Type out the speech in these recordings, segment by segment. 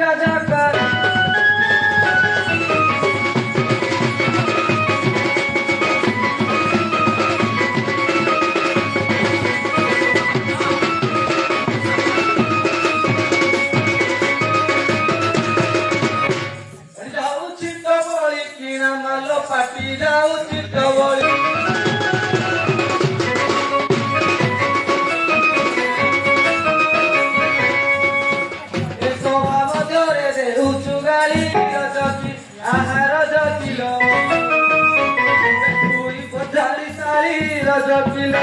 রজকর যাଉଛି তো বলি কিনা মালো পাটি যাଉଛି তো বলি আহার জটিল তুই পচারি সারি জটিল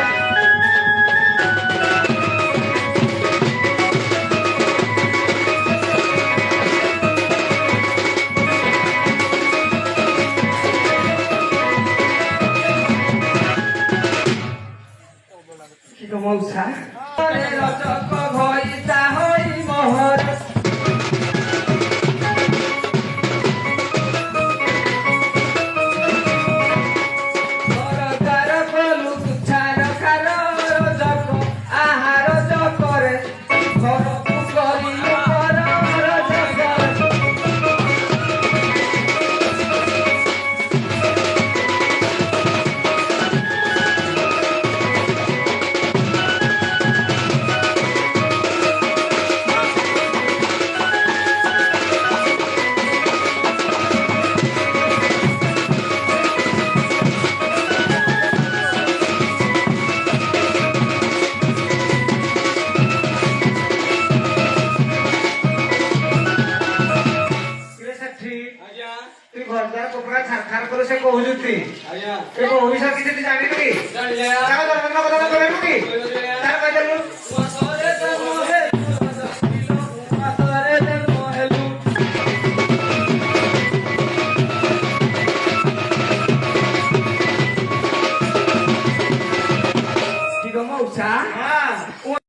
কি মৌসা রজক ভইতা হই মোহর ঘরদার কপড়া ছাড়খার করে সে কহুজুতি আজ্ঞা সে কহুইসা কিছু তুই জানি কি জানি যা তার ধর্মের কথা না কইলু কি তার কই দেলু ওয়াসরে তে মোহে ওয়াসরে তে মোহেলু কি গো মৌসা